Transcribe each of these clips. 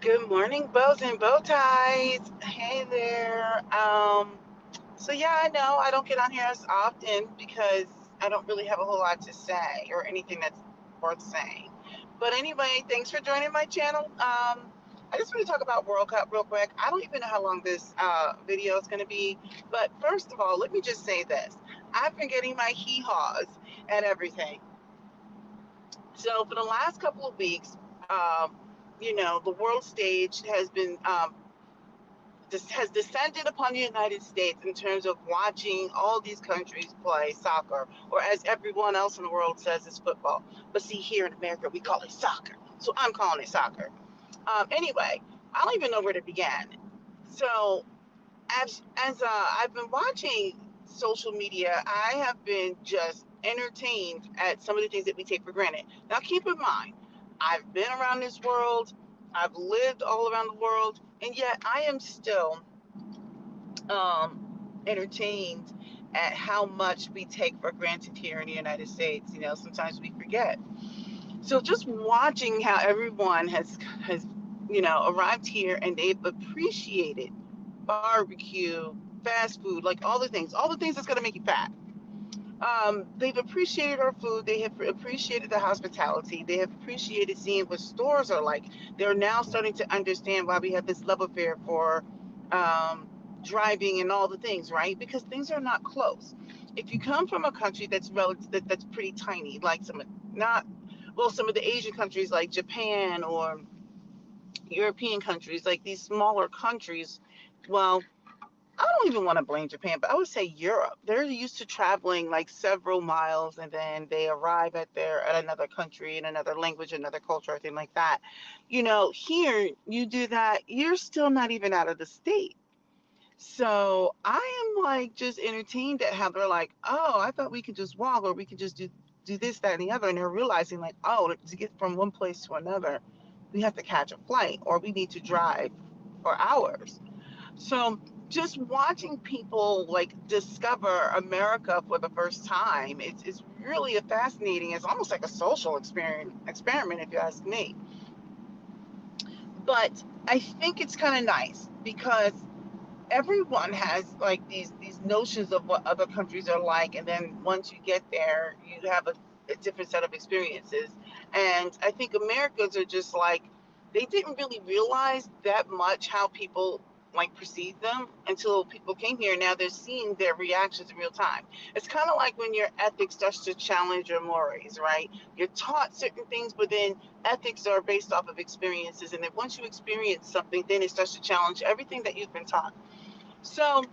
Good morning, bows and bow ties. Hey there. So yeah, I know I don't get on here as often because I don't really have a whole lot to say or anything that's worth saying. But anyway, thanks for joining my channel. I just want to talk about World Cup real quick. I don't even know how long this video is going to be, but first of all, let me just say this: I've been getting my hee-haws at everything. So for the last couple of weeks, the world stage has descended upon the United States in terms of watching all these countries play soccer, or as everyone else in the world says, it's football. But see, here in America, we call it soccer. So I'm calling it soccer. Anyway, I don't even know where to begin. So as I've been watching social media, I have been just entertained at some of the things that we take for granted. Now, keep in mind, I've been around this world, I've lived all around the world, and yet I am still entertained at how much we take for granted here in the United States. Sometimes we forget. So just watching how everyone has arrived here and they've appreciated barbecue, fast food, like all the things that's gonna make you fat. They've appreciated our food. They have appreciated the hospitality. They have appreciated seeing what stores are like. They're now starting to understand why we have this love affair for um, driving and all the things, right? Because things are not close. If you come from a country that's pretty tiny, like some of the Asian countries like Japan or European countries, like these smaller countries, well, I don't even want to blame Japan, but I would say Europe. They're used to traveling like several miles and then they arrive at another country in another language, another culture, thing like that. Here you do that, you're still not even out of the state. So I am like just entertained at how they're like, oh, I thought we could just walk or we could just do this, that, and the other. And they're realizing like, oh, to get from one place to another, we have to catch a flight or we need to drive for hours. So just watching people like discover America for the first time, it's really a fascinating. It's almost like a social experiment, if you ask me. But I think it's kind of nice because everyone has like these notions of what other countries are like, and then once you get there, you have a different set of experiences. And I think Americans are just like they didn't really realize that much how people like perceive them until people came here. Now they're seeing their reactions in real time. It's kind of like when your ethics starts to challenge your mores, right? You're taught certain things, but then ethics are based off of experiences, and then once you experience something, then it starts to challenge everything that you've been taught. So,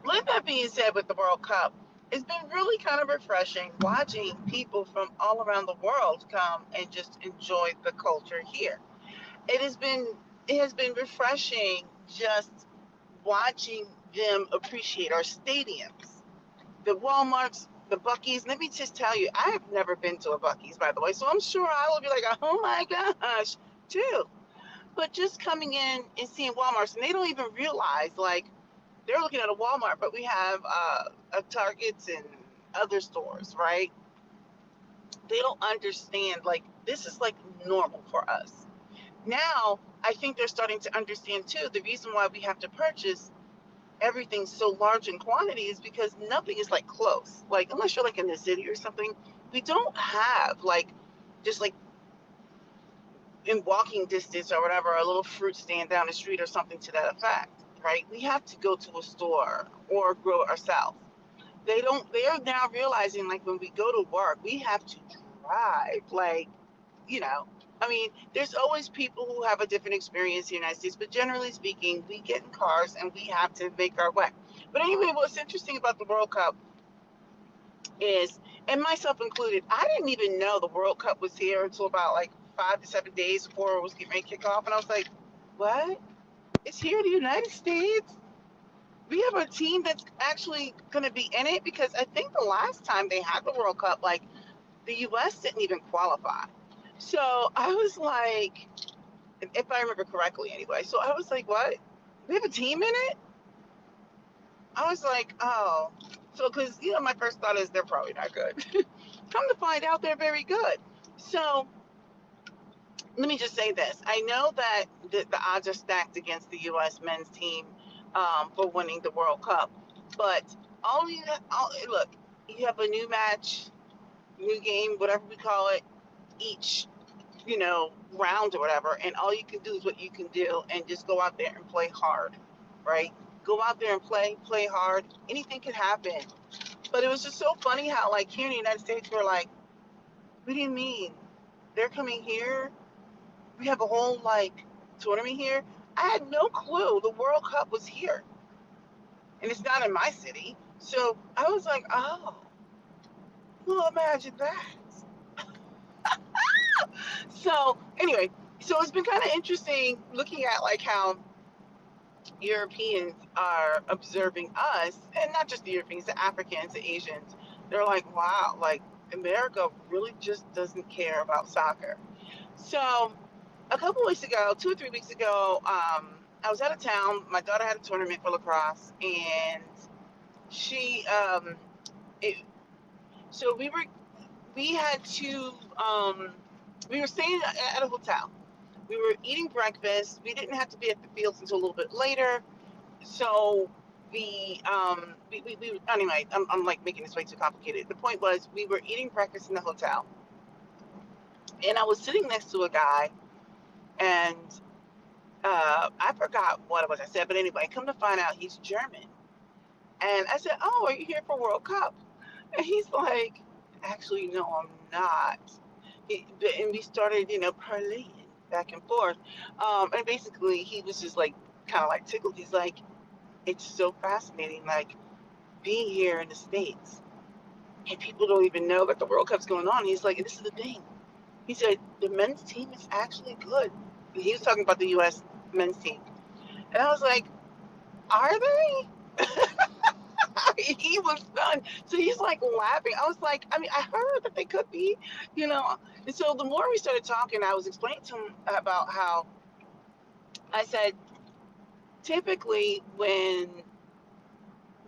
with that being said, with the World Cup, it's been really kind of refreshing watching people from all around the world come and just enjoy the culture here. It has been it has been refreshing just watching them appreciate our stadiums, the Walmarts, the Bucky's. Let me just tell you, I have never been to a Bucky's, by the way, so I'm sure I will be like, oh my gosh, too. But just coming in and seeing Walmarts, and they don't even realize like they're looking at a Walmart, but we have a Targets and other stores, right? They don't understand like this is like normal for us. Now, I think they're starting to understand too. The reason why we have to purchase everything so large in quantity is because nothing is like close. Like unless you're like in the city or something, we don't have like just like in walking distance or whatever, a little fruit stand down the street or something to that effect, right? We have to go to a store or grow it ourselves. They are now realizing like when we go to work, we have to drive. Like, you know, I mean, there's always people who have a different experience in the United States, but generally speaking, we get in cars and we have to make our way. But anyway, what's interesting about the World Cup is, and myself included, I didn't even know the World Cup was here until about like 5 to 7 days before it was getting ready to kick off. And I was like, what? It's here in the United States? We have a team that's actually going to be in it? Because I think the last time they had the World Cup, like the U.S. didn't even qualify. So I was like, if I remember correctly anyway, so I was like, what? We have a team in it? I was like, oh. So, because, my first thought is they're probably not good. Come to find out, they're very good. So let me just say this. I know that the odds are stacked against the U.S. men's team for winning the World Cup, but look, you have a new match, new game, whatever we call it, each round or whatever, and all you can do is what you can do, and just go out there and play hard, right? Go out there and play hard. Anything can happen. But it was just so funny how, like, here in the United States, we're like, what do you mean? They're coming here? We have a whole, like, tournament here? I had no clue the World Cup was here. And it's not in my city. So I was like, oh, well, imagine that. So anyway, so it's been kind of interesting looking at, like, how Europeans are observing us, and not just the Europeans, the Africans, the Asians. They're like, wow, like, America really just doesn't care about soccer. So a couple weeks ago, 2 or 3 weeks ago, I was out of town. My daughter had a tournament for lacrosse, and she, it, so we had to, we were staying at a hotel. We were eating breakfast. We didn't have to be at the fields until a little bit later. So anyway, I'm like making this way too complicated. The point was, we were eating breakfast in the hotel, and I was sitting next to a guy, and I forgot what it was I said, but anyway, come to find out he's German. And I said, "Oh, are you here for World Cup?" And he's like, "Actually, no, I'm not." And we started, parlaying back and forth. And basically, he was just like, kind of like tickled. He's like, "It's so fascinating, like, being here in the States, and people don't even know that the World Cup's going on." He's like, "This is the thing." He said, "The men's team is actually good." He was talking about the U.S. men's team. And I was like, "Are they?" He was done. So he's like laughing. I was like, I mean, I heard that they could be, you know. And so the more we started talking, I was explaining to him about how I said, typically when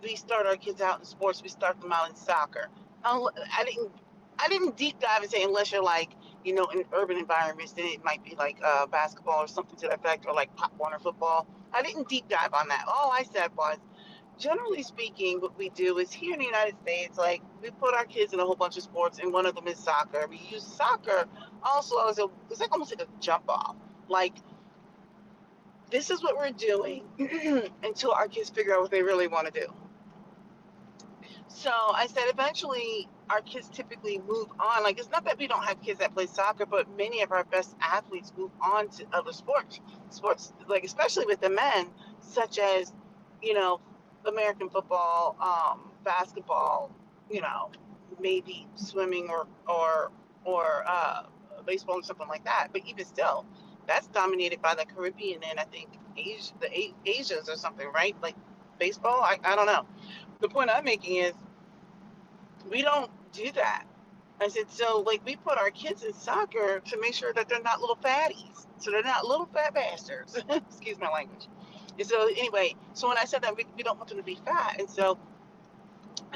we start our kids out in sports, we start them out in soccer. I didn't I didn't deep dive and say, unless you're like, in urban environments, then it might be like basketball or something to that effect, or like Pop Warner football. I didn't deep dive on that. All I said was, generally speaking, what we do is, here in the United States, like, we put our kids in a whole bunch of sports, and one of them is soccer. We use soccer also as it's like almost like a jump off. Like, this is what we're doing until our kids figure out what they really want to do. So I said, eventually our kids typically move on. Like, it's not that we don't have kids that play soccer, but many of our best athletes move on to other sports, like, especially with the men, such as, you know, American football, basketball, you know, maybe swimming or baseball or something like that. But even still, that's dominated by the Caribbean and I think Asians or something, right? Like baseball, I don't know. The point I'm making is, we don't do that. I said, so, like, we put our kids in soccer to make sure that they're not little fatties. So they're not little fat bastards. Excuse my language. And so anyway, so when I said that, we don't want them to be fat. And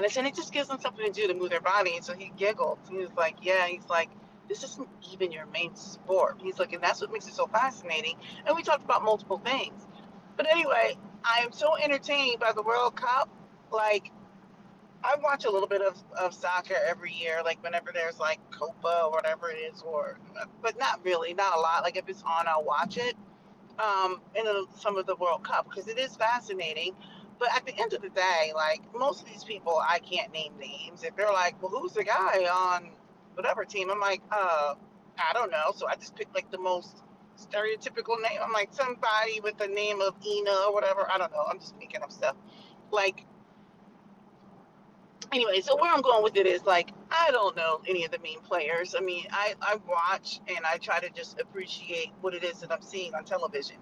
I said, it just gives them something to do to move their body. And so he giggled. He was like, yeah, he's like, this isn't even your main sport. He's like, and that's what makes it so fascinating. And we talked about multiple things. But anyway, I am so entertained by the World Cup. Like, I watch a little bit of soccer every year, like whenever there's like Copa or whatever it is, but not really, not a lot. Like, if it's on, I'll watch it. And some of the World Cup, because it is fascinating. But at the end of the day, like, most of these people, I can't name names. If they're like, well, who's the guy on whatever team? I'm like, I don't know. So I just picked like the most stereotypical name. I'm like, somebody with the name of Ina or whatever. I don't know. I'm just making up stuff. Like, anyway, so where I'm going with it is, like, I don't know any of the main players. I mean, I watch and I try to just appreciate what it is that I'm seeing on television.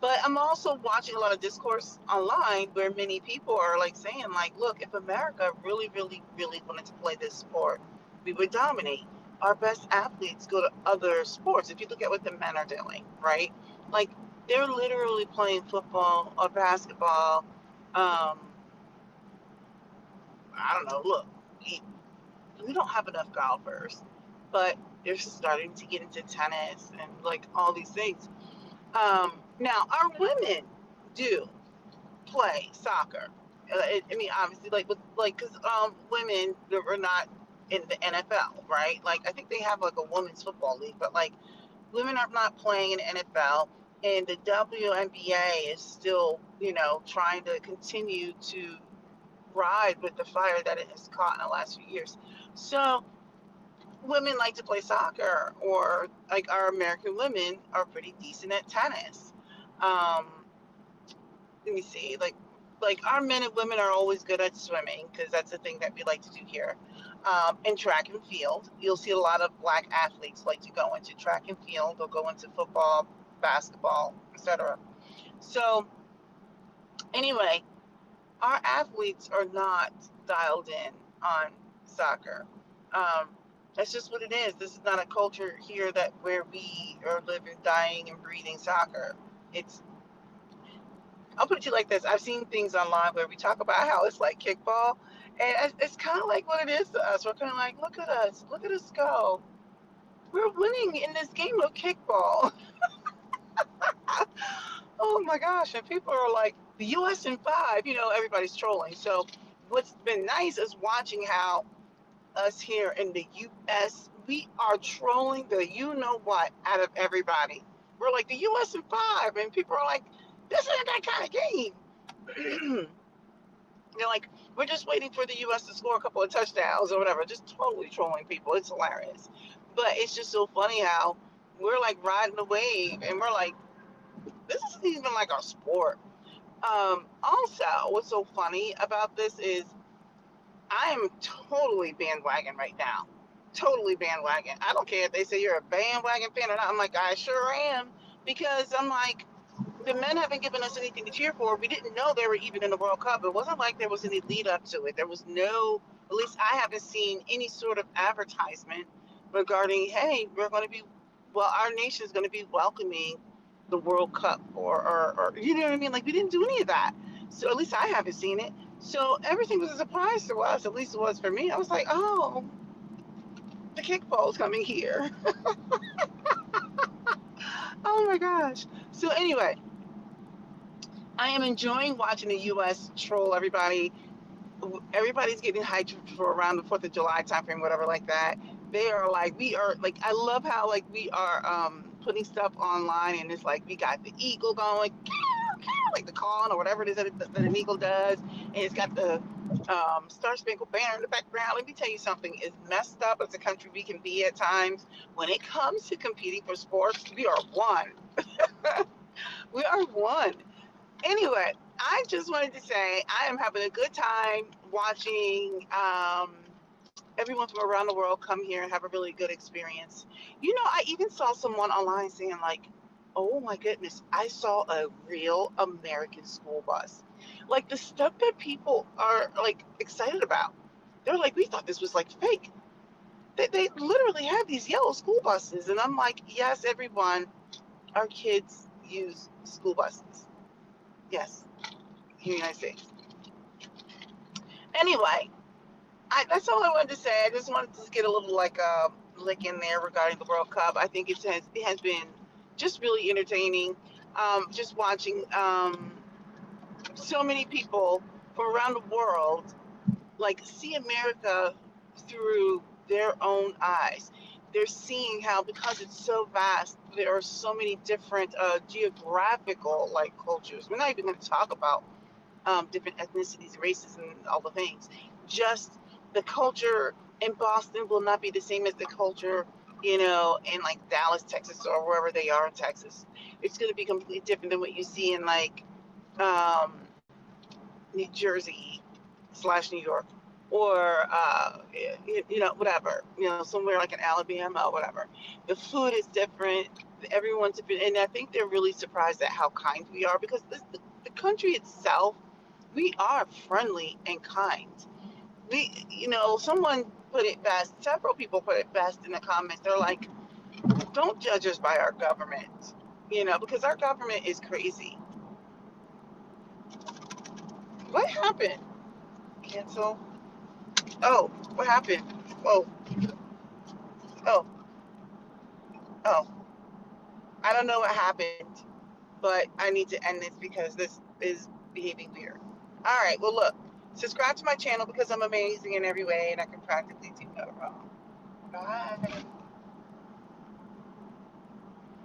But I'm also watching a lot of discourse online where many people are like saying, like, look, if America really, really, really wanted to play this sport, we would dominate. Our best athletes go to other sports. If you look at what the men are doing, right? Like, they're literally playing football or basketball. I don't know. Look, we don't have enough golfers, but They're starting to get into tennis and like all these things. Now our women do play soccer. I mean, obviously, like with like because women are not in the NFL, right? Like I think they have like a women's football league, but like women are not playing in the NFL, and the WNBA is still, trying to continue to ride with the fire that it has caught in the last few years. So women like to play soccer, or like our American women are pretty decent at tennis. Um, Let me see, like our men and women are always good at swimming because that's the thing that we like to do here. And track and field, you'll see a lot of black athletes like to go into track and field or go into football, basketball, etc. So anyway, our athletes are not dialed in on soccer. Um, that's just what it is. This is not a culture here that where we are living, dying, and breathing soccer. It's I'll put it to you like this. I've seen things online where we talk about how it's like kickball, and it's kind of like what it is to us. We're kind of like, look at us go. We're winning in this game of kickball. Oh my gosh. And people are like, the US in five, everybody's trolling. So what's been nice is watching how us here in the US, we are trolling the you know what out of everybody. We're like, the US in five, and people are like, this isn't that kind of game. They're like, we're just waiting for the U.S. to score a couple of touchdowns or whatever. Just totally trolling people. It's hilarious. But it's just so funny how we're like riding the wave, and we're like, this isn't even like our sport. Also, what's so funny about this is I am totally bandwagon right now. Totally bandwagon. I don't care if they say you're a bandwagon fan or not. I'm like, I sure am. Because I'm like, the men haven't given us anything to cheer for. We didn't know they were even in the World Cup. It wasn't like there was any lead up to it. There was no, at least I haven't seen any sort of advertisement regarding, hey, we're going to be, well, our nation is going to be welcoming the World Cup, or you know what I mean? Like, we didn't do any of that. So at least I haven't seen it. So everything was a surprise to us. At least it was for me. I was like, oh, the kickball's coming here. Oh my gosh. So anyway, I am enjoying watching the U.S. troll everybody. Everybody's getting hyped for around the 4th of July timeframe, whatever like that. They are like, we are like, I love how like we are putting stuff online, and it's like we got the eagle going, like the calling or whatever it is that an eagle does, and it's got the Star Spangled Banner in the background. Let me tell you something, as messed up as a country we can be at times, when it comes to competing for sports, we are one. We are one. Anyway, I just wanted to say I am having a good time watching everyone from around the world come here and have a really good experience. I even saw someone online saying like, oh my goodness, I saw a real American school bus. Like the stuff that people are like excited about. They're like, we thought this was like fake. They literally have these yellow school buses. And I'm like, yes, everyone, our kids use school buses. Yes, in the United States. Anyway, that's all I wanted to say. I just wanted to get a little like lick in there regarding the World Cup. I think it has been just really entertaining. Just watching so many people from around the world like see America through their own eyes. They're seeing how, because it's so vast, there are so many different geographical like cultures. We're not even going to talk about different ethnicities, races, and all the things. Just the culture in Boston will not be the same as the culture, in like Dallas, Texas, or wherever they are in Texas. It's going to be completely different than what you see in like um, New Jersey / New York, or whatever, somewhere like in Alabama or whatever. The food is different. Everyone's different, and I think they're really surprised at how kind we are, because the country itself, we are friendly and kind. Someone put it best. Several people put it best in the comments. They're like, don't judge us by our government, because our government is crazy. What happened? Cancel. Oh, what happened? Oh, oh. Oh, I don't know what happened, but I need to end this because this is behaving weird. All right, well, look, subscribe to my channel because I'm amazing in every way and I can practically do no wrong. Bye.